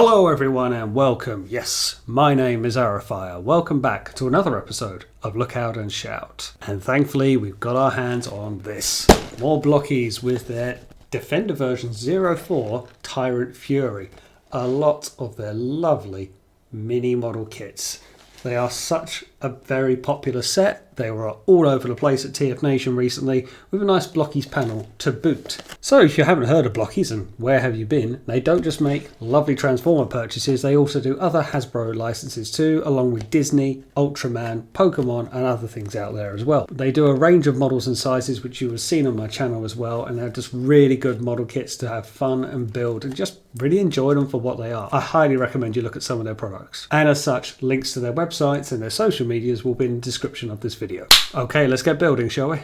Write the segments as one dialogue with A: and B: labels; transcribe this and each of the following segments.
A: Hello everyone and welcome. Yes, my name is Arafire. Welcome back to another episode of Look Out and Shout. And thankfully we've got our hands on this. More Blokees with their Defender version 04 Tyrant Fury. A lot of their lovely mini model kits. They are such a very popular set. They were all over the place at TF Nation recently with a nice Blokees panel to boot. So if you haven't heard of Blokees and where have you been, they don't just make lovely Transformer purchases, they also do other Hasbro licenses too, along with Disney, Ultraman, Pokemon and other things out there as well. They do a range of models and sizes which you have seen on my channel as well, and they're just really good model kits to have fun and build and just really enjoy them for what they are. I highly recommend you look at some of their products. And as such, links to their websites and their social medias will be in the description of this video. Okay, let's get building, shall we?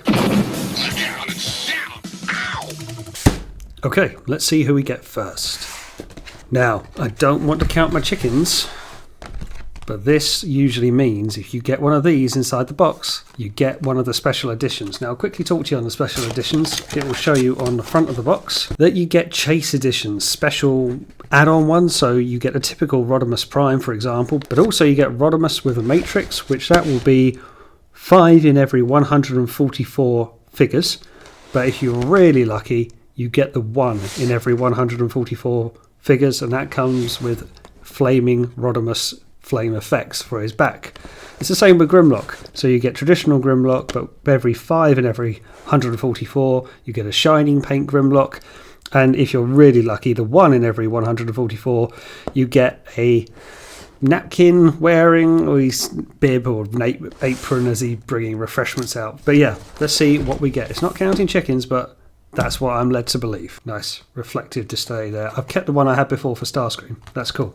A: Okay, let's see who we get first. Now, I don't want to count my chickens, but this usually means if you get one of these inside the box, you get one of the special editions. Now, I'll quickly talk to you on the special editions. It will show you on the front of the box that you get chase editions, special add-on ones. So you get a typical Rodimus Prime, for example, but also you get Rodimus with a Matrix, which that will be 5 in every 144 figures. But if you're really lucky, you get the 1 in every 144 figures, and that comes with flaming Rodimus flame effects for his back. It's the same with Grimlock. So you get traditional Grimlock, but every 5 in every 144, you get a shining paint Grimlock. And if you're really lucky, the 1 in every 144, you get a napkin wearing, or his bib or apron as he's bringing refreshments out. But yeah, let's see what we get. It's not counting chickens, but that's what I'm led to believe. Nice reflective display there. I've kept the one I had before for Starscream. That's cool.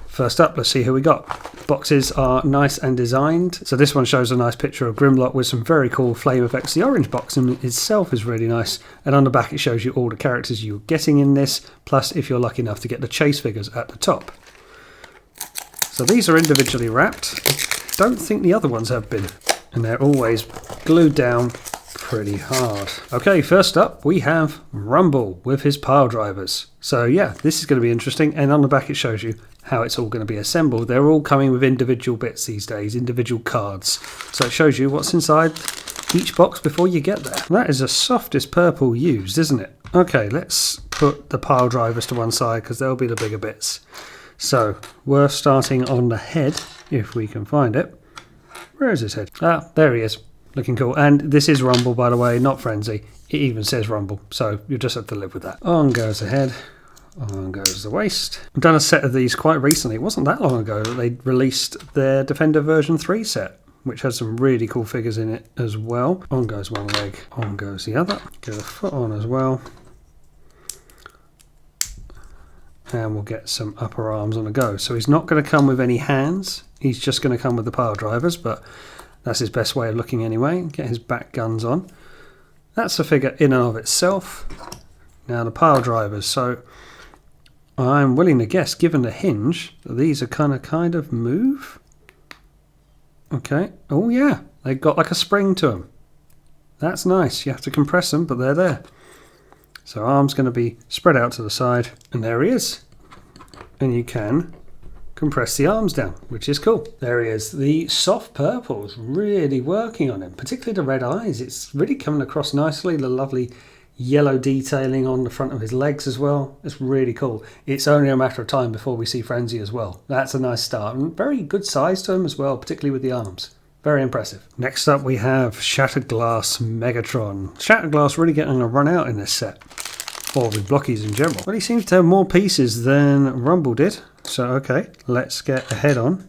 A: First up, let's see who we got. Boxes are nice and designed. So this one shows a nice picture of Grimlock with some very cool flame effects. The orange box in itself is really nice. And on the back it shows you all the characters you're getting in this, plus if you're lucky enough to get the chase figures at the top. So these are individually wrapped. I don't think the other ones have been. And they're always glued down pretty hard. Okay, first up we have Rumble with his pile drivers. So yeah, this is going to be interesting, and on the back it shows you how it's all going to be assembled. They're all coming with individual bits these days, individual cards. So it shows you what's inside each box before you get there. That is the softest purple used, isn't it? Okay, let's put the pile drivers to one side because they'll be the bigger bits. So we're starting on the head, if we can find it. Where is his head? Ah, there he is. Looking cool. And this is Rumble, by the way, not Frenzy. It even says Rumble, so you just have to live with that. On goes the head. On goes the waist. I've done a set of these quite recently. It wasn't that long ago that they released their Defender version 3 set, which has some really cool figures in it as well. On goes one leg. On goes the other. Get a foot on as well. And we'll get some upper arms on the go. So he's not going to come with any hands. He's just going to come with the pile drivers, but that's his best way of looking anyway. Get his back guns on. That's a figure in and of itself. Now the pile drivers. So I'm willing to guess, given the hinge, that these are kind of move. Okay. Oh yeah, they've got like a spring to them. That's nice. You have to compress them, but they're there. So arm's going to be spread out to the side, and there he is. And you can compress the arms down, which is cool. There he is. The soft purple's really working on him, particularly the red eyes. It's really coming across nicely. The lovely yellow detailing on the front of his legs as well. It's really cool. It's only a matter of time before we see Frenzy as well. That's a nice start, and very good size to him as well, particularly with the arms. Very impressive. Next up we have Shattered Glass Megatron. Shattered Glass really getting a run out in this set, or with Blokees in general. But he seems to have more pieces than Rumble did. So okay, let's get a head on.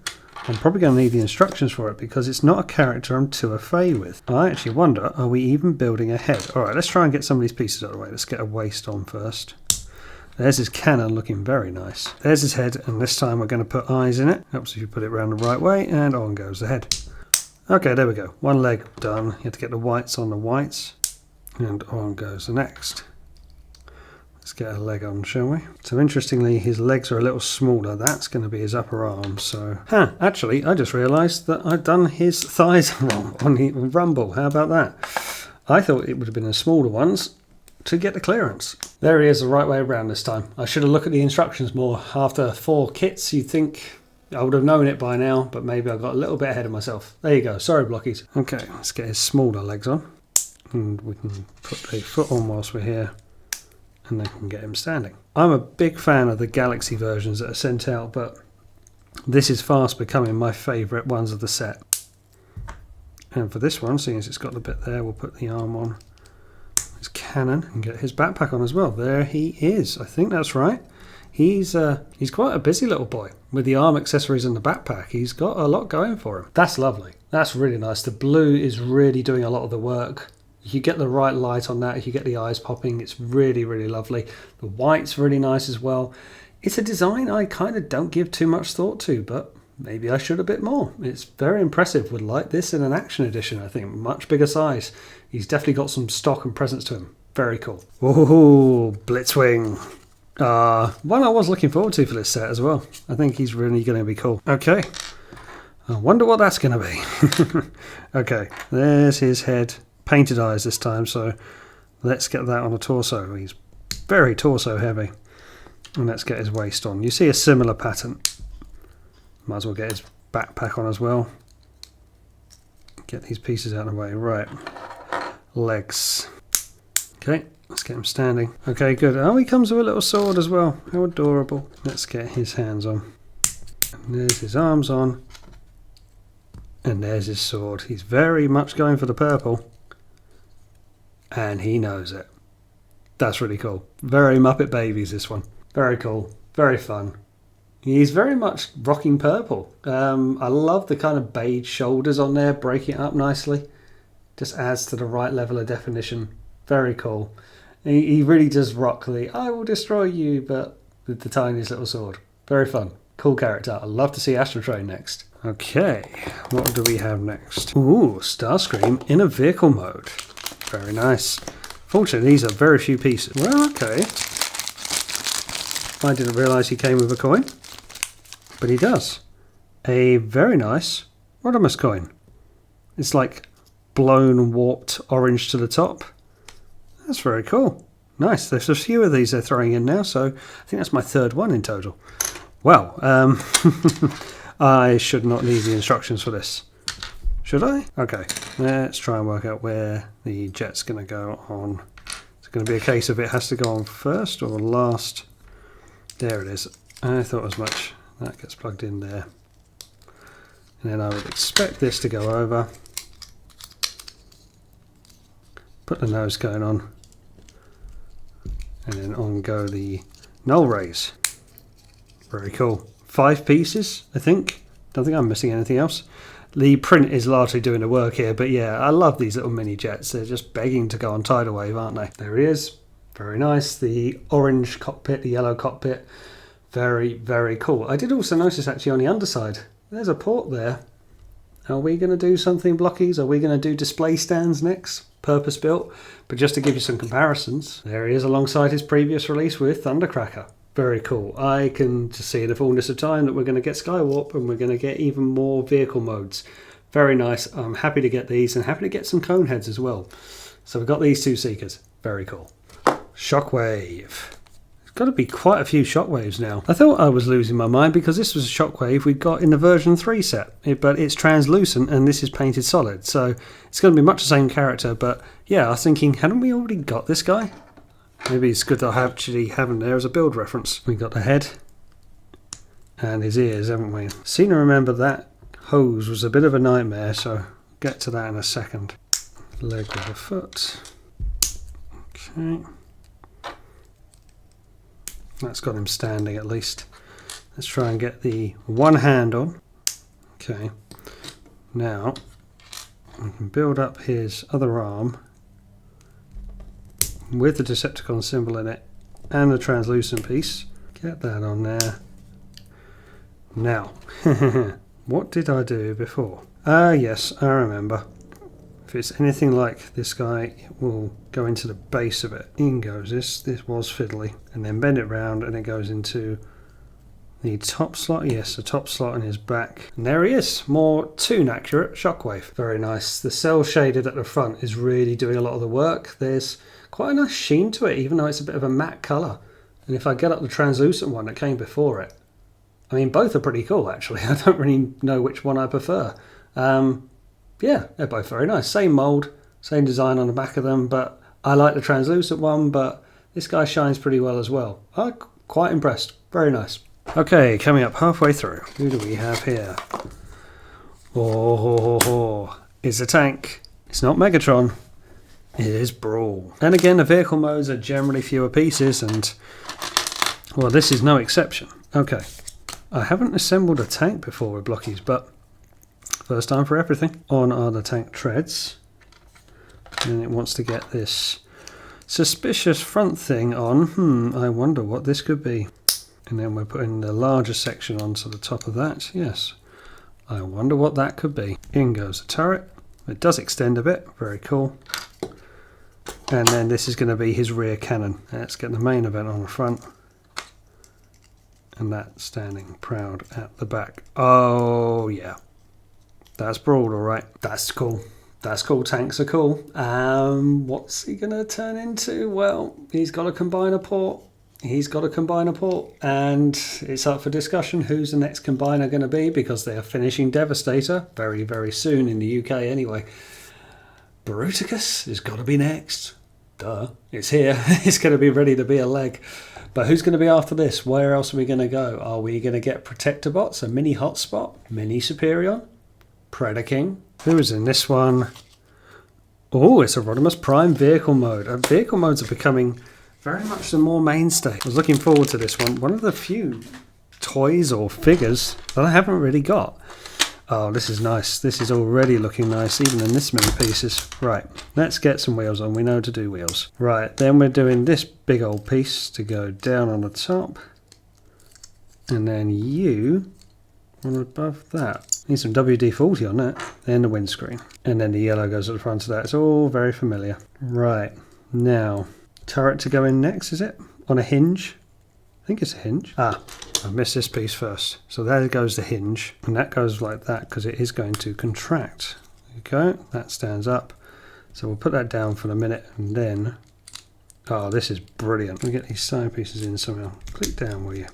A: I'm probably going to need the instructions for it because it's not a character I'm too afraid with. I actually wonder, are we even building a head? Alright, let's try and get some of these pieces out of the way. Let's get a waist on first. There's his cannon looking very nice. There's his head, and this time we're going to put eyes in it. Helps if you put it around the right way, and on goes the head. Okay, there we go. One leg done. You have to get the whites on the whites, and on goes the next. Let's get a leg on, shall we? So interestingly, his legs are a little smaller. That's going to be his upper arm. So, actually, I just realised that I've done his thighs wrong on Rumble. How about that? I thought it would have been the smaller ones, to get the clearance. There he is, the right way around this time. I should have looked at the instructions more. After 4 kits, you'd think I would have known it by now, but maybe I got a little bit ahead of myself. There you go. Sorry, Blokees. Okay, let's get his smaller legs on. And we can put a foot on whilst we're here, and then we can get him standing. I'm a big fan of the Galaxy versions that are sent out, but this is fast becoming my favourite ones of the set. And for this one, seeing as it's got the bit there, we'll put the arm on his cannon and get his backpack on as well. There he is. I think that's right. He's quite a busy little boy with the arm accessories and the backpack. He's got a lot going for him. That's lovely. That's really nice. The blue is really doing a lot of the work. If you get the right light on that, if you get the eyes popping, it's really, really lovely. The white's really nice as well. It's a design I kind of don't give too much thought to, but maybe I should a bit more. It's very impressive. Would like this in an action edition, I think. Much bigger size. He's definitely got some stock and presence to him. Very cool. Whoa, Blitzwing. One I was looking forward to for this set as well. I think he's really going to be cool. Okay. I wonder what that's going to be. Okay, there's his head. Painted eyes this time, so let's get that on the torso. He's very torso heavy. And let's get his waist on. You see a similar pattern. Might as well get his backpack on as well. Get these pieces out of the way. Right. Legs. Okay, let's get him standing. Okay, good. Oh, he comes with a little sword as well. How adorable. Let's get his hands on. And there's his arms on. And there's his sword. He's very much going for the purple. And he knows it. That's really cool. Very Muppet Babies, this one. Very cool. Very fun. He's very much rocking purple. I love the kind of beige shoulders on there, breaking it up nicely. Just adds to the right level of definition. Very cool. He really does rock the I will destroy you, but with the tiniest little sword. Very fun. Cool character. I'd love to see Astro Train next. Okay, what do we have next? Ooh, Starscream in a vehicle mode. Very nice. Fortunately, these are very few pieces. Well, okay. I didn't realise he came with a coin, but he does. A very nice Rodimus coin. It's like blown, warped orange to the top. That's very cool. Nice. There's a few of these they're throwing in now, so I think that's my 3rd one in total. Well, I should not need the instructions for this. Should I? Okay, let's try and work out where the jet's going to go on. It's going to be a case of it has to go on first or last. There it is. I thought as much. That gets plugged in there. And then I would expect this to go over. Put the nose cone on. And then on go the null rays. Very cool. 5 pieces, I think. Don't think I'm missing anything else. The print is largely doing the work here, but yeah, I love these little mini jets. They're just begging to go on Tidal Wave, aren't they? There he is. Very nice. The orange cockpit, the yellow cockpit. Very, very cool. I did also notice actually on the underside, there's a port there. Are we going to do something, Blokees? Are we going to do display stands next? Purpose built. But just to give you some comparisons, there he is alongside his previous release with Thundercracker. Very cool. I can just see in the fullness of time that we're going to get Skywarp and we're going to get even more vehicle modes. Very nice. I'm happy to get these and happy to get some cone heads as well. So we've got these 2 Seekers. Very cool. Shockwave. There's got to be quite a few Shockwaves now. I thought I was losing my mind because this was a Shockwave we got in the version 3 set. But it's translucent and this is painted solid. So it's going to be much the same character. But yeah, I was thinking, hadn't we already got this guy? Maybe it's good to actually have him there as a build reference. We've got the head and his ears, haven't we? Seem to remember that hose was a bit of a nightmare, so I'll get to that in a second. Leg with a foot. Okay. That's got him standing at least. Let's try and get the one hand on. Okay. Now, we can build up his other arm with the Decepticon symbol in it and the translucent piece. Get that on there. Now, what did I do before? Yes, I remember. If it's anything like this guy, it will go into the base of it. In goes this. This was fiddly. And then bend it round and it goes into The top slot, yes, the top slot on his back. And there he is, more toon accurate Shockwave. Very nice. The cell shaded at the front is really doing a lot of the work. There's quite a nice sheen to it, even though it's a bit of a matte colour. And if I get up the translucent one that came before it, I mean, both are pretty cool, actually. I don't really know which one I prefer. Yeah, they're both very nice. Same mould, same design on the back of them, but I like the translucent one, but this guy shines pretty well as well. I'm quite impressed. Very nice. Okay, coming up halfway through. Who do we have here? Oh, it's a tank. It's not Megatron. It is Brawl. And again, the vehicle modes are generally fewer pieces, and well, this is no exception. Okay, I haven't assembled a tank before with Blokees, but first time for everything. On are the tank treads, and it wants to get this suspicious front thing on. I wonder what this could be. And then we're putting the larger section onto the top of that. Yes, I wonder what that could be. In goes the turret. It does extend a bit, very cool. And then this is going to be his rear cannon. Let's get the main event on the front. And that standing proud at the back. Oh yeah, that's Brawl, alright. That's cool. That's cool. Tanks are cool. What's he going to turn into? Well, he's got a combiner port. He's got a combiner port, and it's up for discussion who's the next combiner going to be, because they are finishing Devastator very, very soon in the UK anyway. Bruticus has got to be next. Duh. It's here. It's going to be ready to be a leg. But who's going to be after this? Where else are we going to go? Are we going to get Protectobots, a mini hotspot, mini Superion, Predaking? Who is in this one? Oh, it's a Rodimus Prime vehicle mode. Vehicle modes are becoming very much the more mainstay. I was looking forward to this one. One of the few toys or figures that I haven't really got. Oh, this is nice. This is already looking nice, even in this many pieces. Right, let's get some wheels on. We know to do wheels. Right, then we're doing this big old piece to go down on the top. And then you on above that. Need some WD-40 on that. Then the windscreen. And then the yellow goes at the front of that. It's all very familiar. Right, now turret to go in next, is it? On a hinge? I think it's a hinge. Ah, I missed this piece first. So there goes the hinge, and that goes like that because it is going to contract. Okay, that stands up. So we'll put that down for a minute, and then, oh, this is brilliant. We'll get these side pieces in somehow. Click down, will you?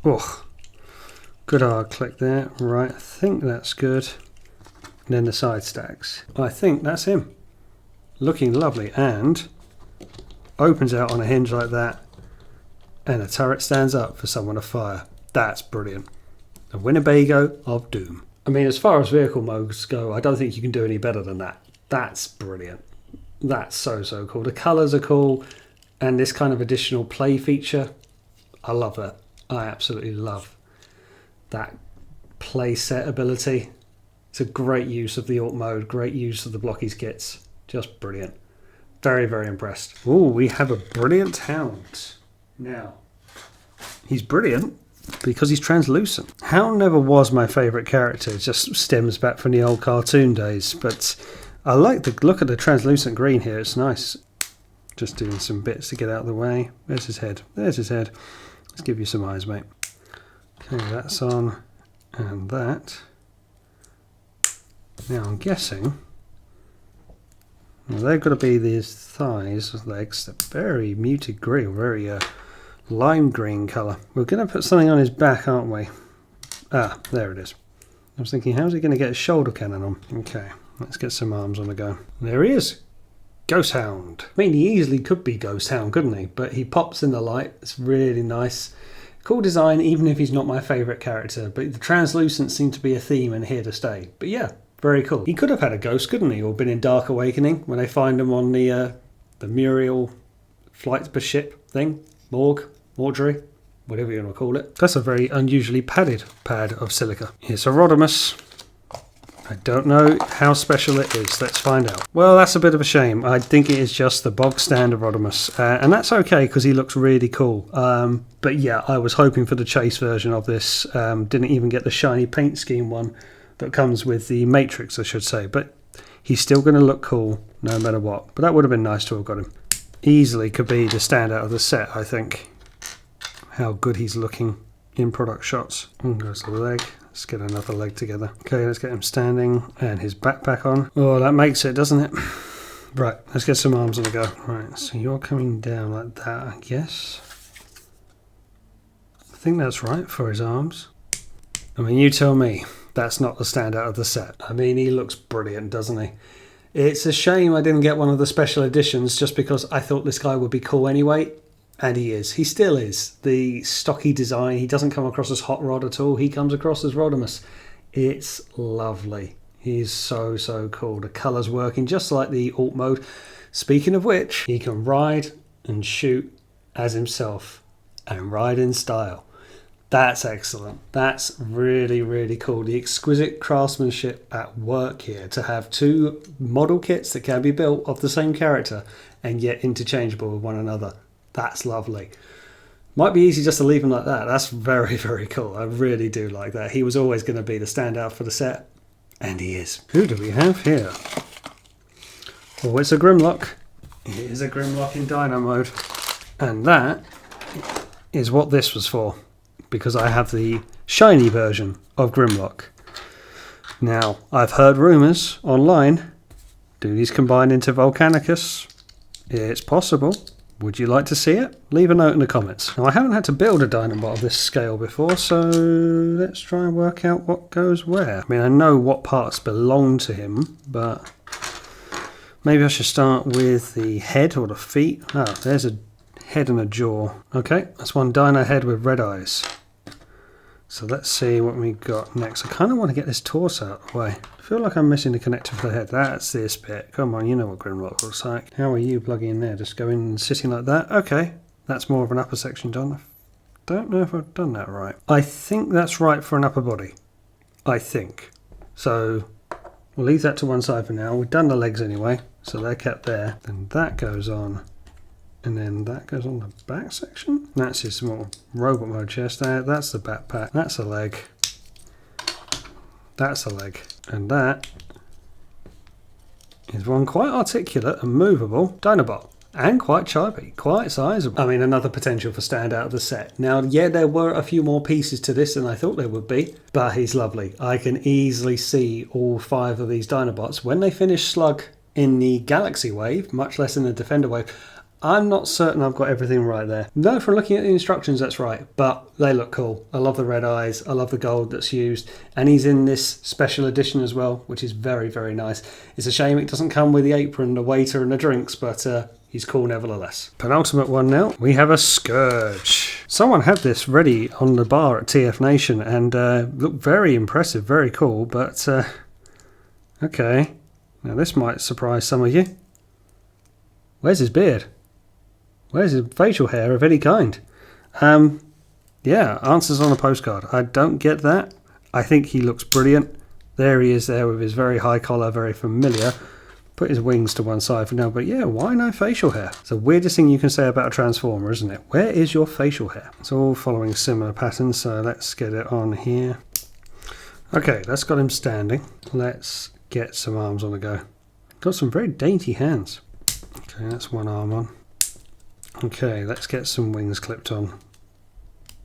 A: Oh, good hard click there. Right, I think that's good. And then the side stacks. I think that's him. Looking lovely, and opens out on a hinge like that, and a turret stands up for someone to fire. That's brilliant. A Winnebago of Doom. I mean, as far as vehicle modes go, I don't think you can do any better than that. That's brilliant. That's so cool. The colours are cool, and this kind of additional play feature, I love that. I absolutely love that play set ability. It's a great use of the Alt mode, great use of the Blokees kits. Just brilliant. Very, very impressed. Oh, we have a brilliant Hound. Now, he's brilliant because he's translucent. Hound never was my favourite character. It just stems back from the old cartoon days. But I like the look of the translucent green here. It's nice. Just doing some bits to get out of the way. There's his head. There's his head. Let's give you some eyes, mate. Okay, that's on. And that. Now, I'm guessing... Well, they're going to be these thighs, legs, they're very muted green, very lime green colour. We're going to put something on his back, aren't we? Ah, there it is. I was thinking, how's he going to get a shoulder cannon on? Okay, let's get some arms on the go. There he is. Ghost Hound. I mean, he easily could be Ghost Hound, couldn't he? But he pops in the light. It's really nice. Cool design, even if he's not my favourite character. But the translucent seemed to be a theme and here to stay. But yeah. Very cool. He could have had a ghost, couldn't he? Or been in Dark Awakening when they find him on the Muriel flight per ship thing. Mortuary, whatever you want to call it. That's a very unusually padded pad of silica. It's a Rodimus. I don't know how special it is. Let's find out. Well, that's a bit of a shame. I think it is just the bog standard Rodimus. And that's okay because he looks really cool. But yeah, I was hoping for the chase version of this. Didn't even get the shiny paint scheme one that comes with the Matrix, I should say. But he's still going to look cool no matter what. But that would have been nice to have got him. Easily could be the standout of the set, I think. How good he's looking in product shots. Goes the leg. Let's get another leg together. Okay, let's get him standing and his backpack on. Oh, that makes it, doesn't it? Right, let's get some arms on the go. Right, so you're coming down like that, I guess. I think that's right for his arms. I mean, you tell me that's not the standout of the set. I mean, he looks brilliant, doesn't he? It's a shame I didn't get one of the special editions just because I thought this guy would be cool anyway. And he is. He still is. The stocky design, he doesn't come across as Hot Rod at all. He comes across as Rodimus. It's lovely. He's so, so cool. The colours working just like the alt mode. Speaking of which, he can ride and shoot as himself and ride in style. That's excellent. That's really, really cool. The exquisite craftsmanship at work here to have two model kits that can be built of the same character and yet interchangeable with one another. That's lovely. Might be easy just to leave him like that. That's very, very cool. I really do like that. He was always going to be the standout for the set, and he is. Who do we have here? Oh, it's a Grimlock. It is a Grimlock in Dino mode. And that is what this was for, because I have the shiny version of Grimlock. Now, I've heard rumours online. Do these combine into Volcanicus? It's possible. Would you like to see it? Leave a note in the comments. Now, I haven't had to build a Dinobot of this scale before, so let's try and work out what goes where. I mean, I know what parts belong to him, but maybe I should start with the head or the feet. Oh, there's a head and a jaw. Okay, that's one dino head with red eyes. So let's see what we got next. I kind of want to get this torso out of the way. I feel like I'm missing the connector for the head. That's this bit. Come on, you know what Grimlock looks like. How are you plugging in there? Just going and sitting like that? Okay, that's more of an upper section done. I don't know if I've done that right. I think that's right for an upper body. I think. So we'll leave that to one side for now. We've done the legs anyway, so they're kept there. Then that goes on. And then that goes on the back section. That's his small robot mode chest there. That's the backpack. That's a leg. That's a leg. And that is one quite articulate and movable Dinobot. And quite chubby, quite sizable. I mean, another potential for standout of the set. Now, yeah, there were a few more pieces to this than I thought there would be, but he's lovely. I can easily see all 5 of these Dinobots. When they finish Slug in the Galaxy Wave, much less in the Defender Wave, I'm not certain I've got everything right there. No, from looking at the instructions, that's right, but they look cool. I love the red eyes, I love the gold that's used, and he's in this special edition as well, which is very, very nice. It's a shame it doesn't come with the apron, the waiter and the drinks, but he's cool nevertheless. Penultimate one now, we have a Scourge. Someone had this ready on the bar at TF Nation and looked very impressive, very cool, but okay. Now this might surprise some of you. Where's his beard? Where's his facial hair of any kind? Yeah, answers on a postcard. I don't get that. I think he looks brilliant. There he is there with his very high collar, very familiar. Put his wings to one side for now, but yeah, why no facial hair? It's the weirdest thing you can say about a Transformer, isn't it? Where is your facial hair? It's all following similar patterns, so let's get it on here. Okay, that's got him standing. Let's get some arms on the go. Got some very dainty hands. Okay, that's one arm on. Okay, let's get some wings clipped on.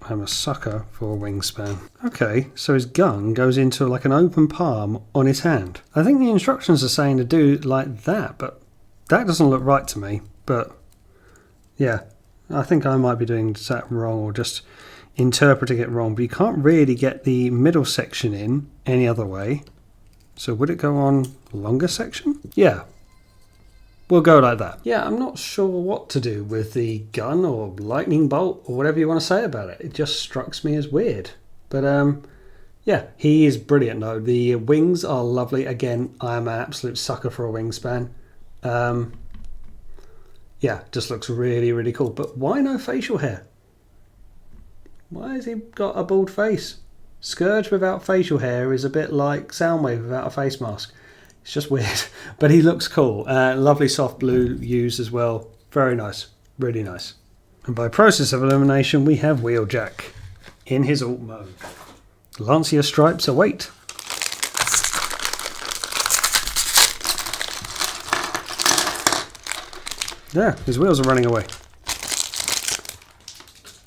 A: I'm a sucker for a wingspan. Okay, so his gun goes into like an open palm on his hand. I think the instructions are saying to do like that, but that doesn't look right to me. But yeah, I think I might be doing that wrong or just interpreting it wrong. But you can't really get the middle section in any other way. So would it go on longer section? Yeah. We'll go like that. Yeah, I'm not sure what to do with the gun or lightning bolt or whatever you want to say about it. It just strikes me as weird. But yeah, he is brilliant though. The wings are lovely. Again, I am an absolute sucker for a wingspan. Yeah, just looks really, really cool. But why no facial hair? Why has he got a bald face? Scourge without facial hair is a bit like Soundwave without a face mask. It's just weird, but he looks cool. Lovely soft blue used as well. Very nice, really nice. And by process of elimination, we have Wheeljack in his alt mode. Lancia stripes await. Yeah, his wheels are running away.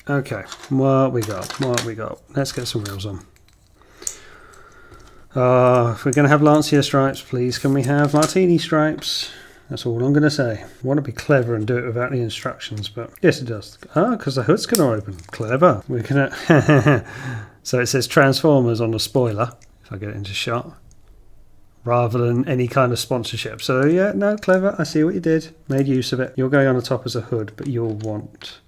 A: Okay, what we got? What we got? Let's get some wheels on. If we're going to have Lancia stripes, please can we have Martini stripes? That's all I'm going to say. I want to be clever and do it without the instructions, but yes, it does. Because the hood's going to open. Clever. We're going to. So it says Transformers on the spoiler, if I get it into shot, rather than any kind of sponsorship. So yeah, no, clever. I see what you did. Made use of it. You're going on the top as a hood, but you'll want.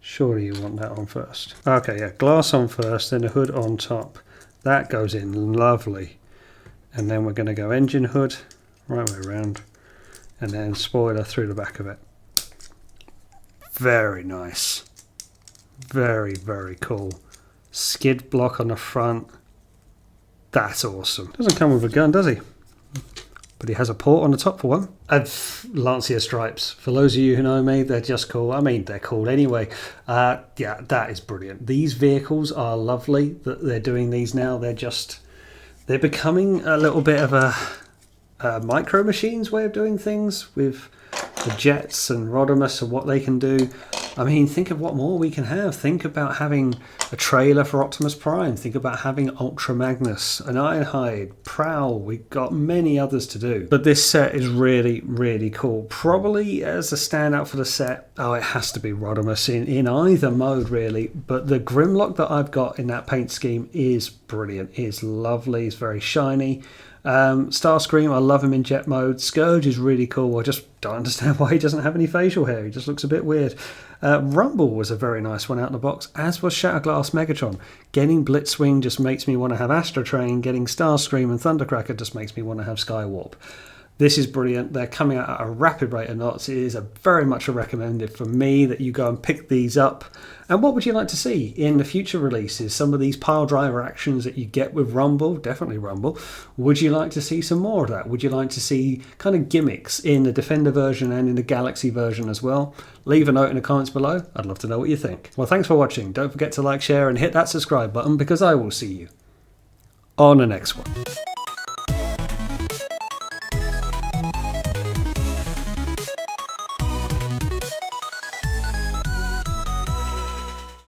A: Surely you want that on first. Okay, yeah, glass on first, then the hood on top. That goes in lovely. And then we're going to go engine hood, right way around, and then spoiler through the back of it. Very nice. Very, very cool. Skid block on the front. That's awesome. Doesn't come with a gun, does he? But he has a port on the top for one. And Lancia stripes. For those of you who know me, they're just cool. I mean, they're cool anyway. Yeah, that is brilliant. These vehicles are lovely that they're doing these now. They're becoming a little bit of a Micro Machines way of doing things with the jets and Rodimus and what they can do. I mean, think of what more we can have. Think about having a trailer for Optimus Prime. Think about having Ultra Magnus, an Ironhide, Prowl. We've got many others to do. But this set is really, really cool. Probably as a standout for the set, it has to be Rodimus in either mode, really. But the Grimlock that I've got in that paint scheme is brilliant. It's lovely. It's very shiny. Starscream, I love him in jet mode. Scourge is really cool. I just don't understand why he doesn't have any facial hair. He just looks a bit weird. Rumble was a very nice one out of the box, as was Shatterglass Megatron. Getting Blitzwing just makes me want to have Astro Train. Getting Starscream and Thundercracker just makes me want to have Skywarp. This is brilliant. They're coming out at a rapid rate of knots. It is very much a recommended for me that you go and pick these up. And what would you like to see in the future releases? Some of these pile driver actions that you get with Rumble, definitely Rumble. Would you like to see some more of that? Would you like to see kind of gimmicks in the Defender version and in the Galaxy version as well? Leave a note in the comments below. I'd love to know what you think. Well, thanks for watching. Don't forget to like, share and hit that subscribe button because I will see you on the next one.